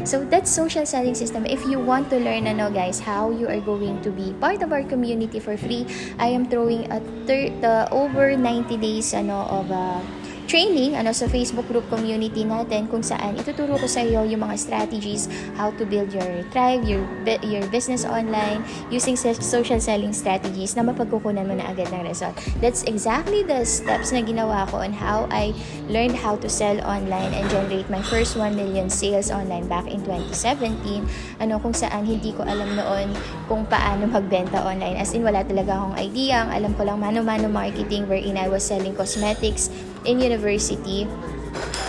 So that's social selling system. If you want to learn guys, how you are going to be part of our community for free, I am throwing over 90 days of training sa Facebook group community natin, kung saan ituturo ko sa iyo yung mga strategies how to build your tribe, your business online using social selling strategies na mapagkukunan mo na agad ng result. That's exactly the steps na ginawa ko on how I learned how to sell online and generate my first 1 million sales online back in 2017. Kung saan hindi ko alam noon kung paano magbenta online. As in, wala talaga akong idea. Ang alam ko lang mano-mano marketing, wherein I was selling cosmetics in university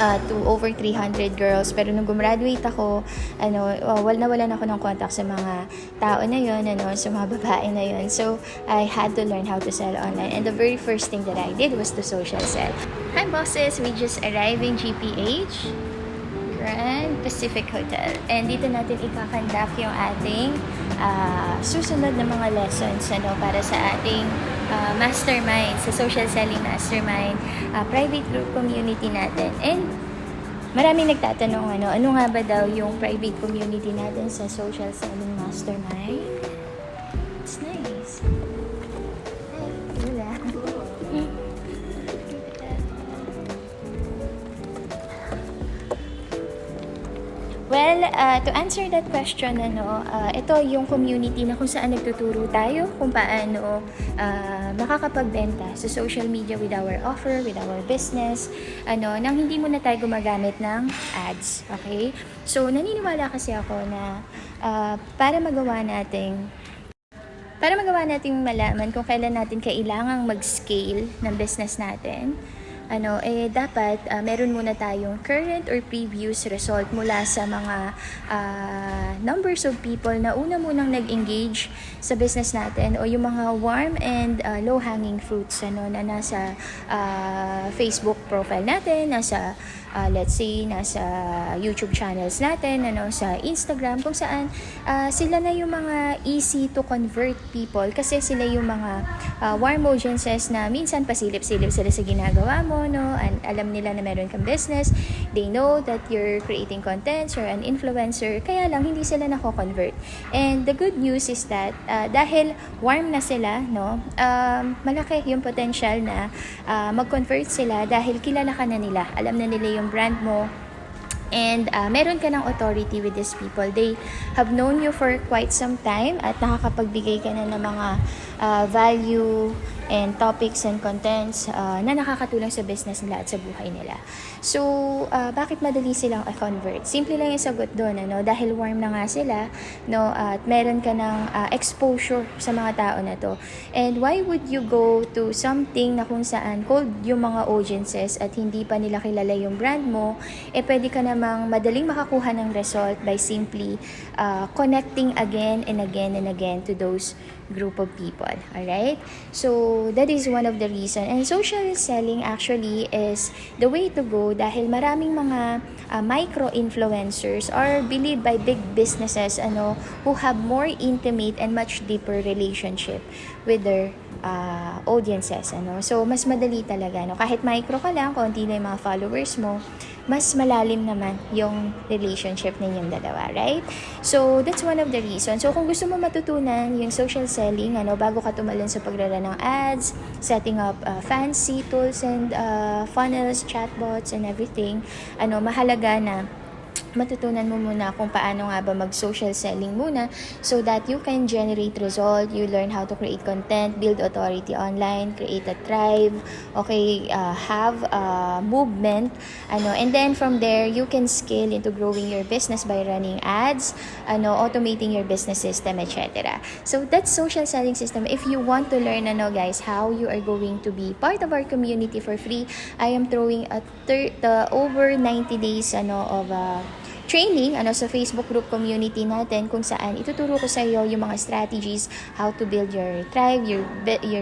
to over 300 girls. Pero nung gumraduate ako, nawalan ako ng contact sa mga tao na yun, sa mga babae na yun. So, I had to learn how to sell online. And the very first thing that I did was to social sell. Hi bosses! We just arrived in GPH, Grand Pacific Hotel. And dito natin ikakandak yung ating susunod na mga lessons para sa ating mastermind, sa social selling mastermind, private group community natin. And maraming nagtatanong ano nga ba daw yung private community natin sa social selling mastermind? It's nice. Ay, wala. Well, to answer that question, ito yung community na kung saan nagtuturo tayo kung paano makakapagbenta sa social media with our offer, with our business, nang hindi muna tayo gumagamit ng ads. Okay? So, naniniwala kasi ako na para magawa nating malaman kung kailan natin kailangang mag-scale ng business natin, dapat meron muna tayong current or previous result mula sa mga numbers of people na una munang nag-engage sa business natin, o yung mga warm and low-hanging fruits na nasa Facebook profile natin, nasa let's say nasa YouTube channels natin, sa Instagram, kung saan sila na yung mga easy to convert people, kasi sila yung mga warm audiences na minsan pasilip-silip sila sa ginagawa mo, and alam nila na meron kang business, they know that you're creating contents, you're an influencer, kaya lang hindi sila nako-convert. And the good news is that dahil warm na sila, malaki yung potential na mag-convert sila dahil kilala ka na nila, alam na nila yung brand mo, and meron ka ng authority with these people. They have known you for quite some time at nakakapagbigay ka na ng mga value and topics and contents na nakakatulong sa business nila at sa buhay nila. So, bakit madali silang i-convert? Simple lang yung sagot doon, dahil warm na nga sila, at meron ka ng exposure sa mga tao na to. And why would you go to something na kung saan cold yung mga audiences at hindi pa nila kilala yung brand mo, pwede ka namang madaling makakuha ng result by simply connecting again and again and again to those group of people. Alright? So, that is one of the reason. And social selling actually is the way to go dahil maraming mga micro-influencers are believed by big businesses who have more intimate and much deeper relationship with their audiences. So, mas madali talaga. Kahit micro ka lang, konti na yung mga followers mo, mas malalim naman yung relationship ninyong dalawa, right? So, that's one of the reasons. So, kung gusto mo matutunan yung social selling, bago ka tumalon sa pagrara ng ads, setting up fancy tools and funnels, chatbots, and everything, mahalaga na matutunan mo muna kung paano nga ba mag-social selling muna so that you can generate result, you learn how to create content, build authority online, create a tribe, okay, have a movement, and then from there, you can scale into growing your business by running ads, automating your business system, etc. So, that's social selling system. If you want to learn, guys, how you are going to be part of our community for free, I am throwing over 90 days, of training sa Facebook group community natin, kung saan ituturo ko sa iyo yung mga strategies how to build your tribe, your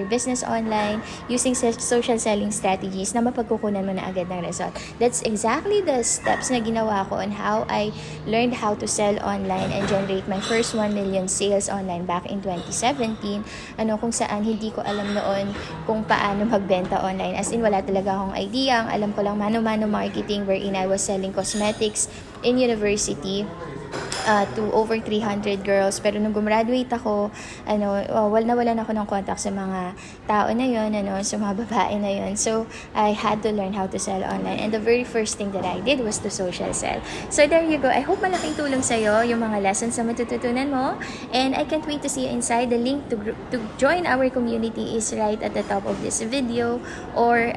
business online using social selling strategies na mapagkukunan mo na agad ng result. That's exactly the steps na ginawa ko on how I learned how to sell online and generate my first 1 million sales online back in 2017. Kung saan hindi ko alam noon kung paano magbenta online. As in, wala talaga akong idea. Ang alam ko lang mano-mano marketing, wherein I was selling cosmetics in university to over 300 girls. Pero nung gumraduate ako, nawalan ako ng contact sa mga tao na yun, sa mga babae na yun. So, I had to learn how to sell online. And the very first thing that I did was to social sell. So, there you go. I hope malaking tulong sa'yo yung mga lessons na matututunan mo. And I can't wait to see you inside. The link to join our community is right at the top of this video. Or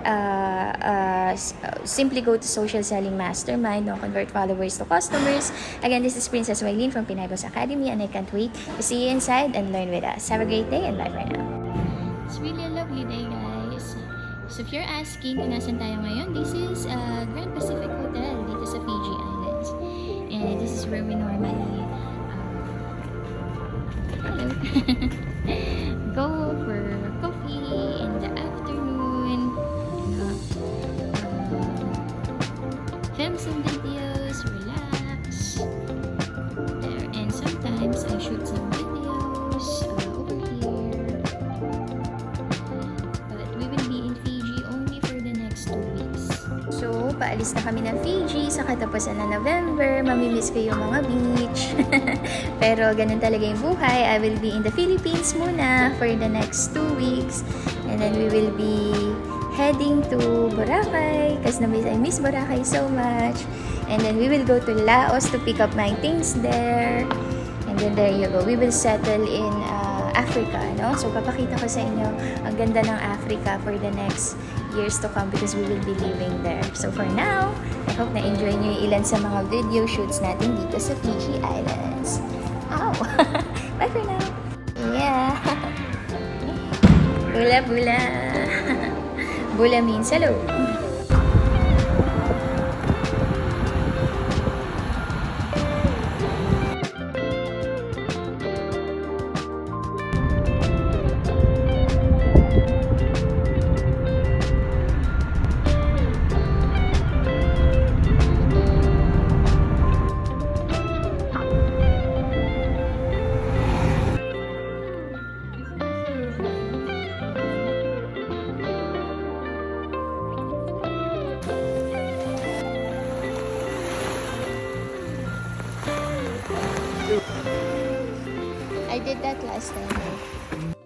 simply go to Social Selling Mastermind. Don't convert followers to customers. Again, this is Princess Wailin from Pinay Boss Academy, and I can't wait to see you inside and learn with us. Have a great day and bye for now. It's really a lovely day, guys. So if you're asking kung nasan tayo ngayon, this is Grand Pacific Hotel dito sa Fiji Islands. And this is where we normally go for coffee in the afternoon, film some videos, relax there, and sometimes I shoot some videos over here, but we will be in Fiji only for the next 2 weeks. So, paalis na kami ng Fiji sa katapusan ng November. Mamimiss ko yung mga beach. Pero ganun talaga yung buhay. I will be in the Philippines muna for the next 2 weeks, and then we will be heading to Boracay because I miss Boracay so much. And then we will go to Laos to pick up my things there. And then there you go. We will settle in Africa, no? So papakita ko sa inyo ang ganda ng Africa for the next years to come because we will be living there. So for now, I hope na enjoy nyo yung ilan sa mga video shoots natin dito sa Fiji Islands. Ow! Bye for now! Yeah! Bula bula! Bula means hello. I did that last time.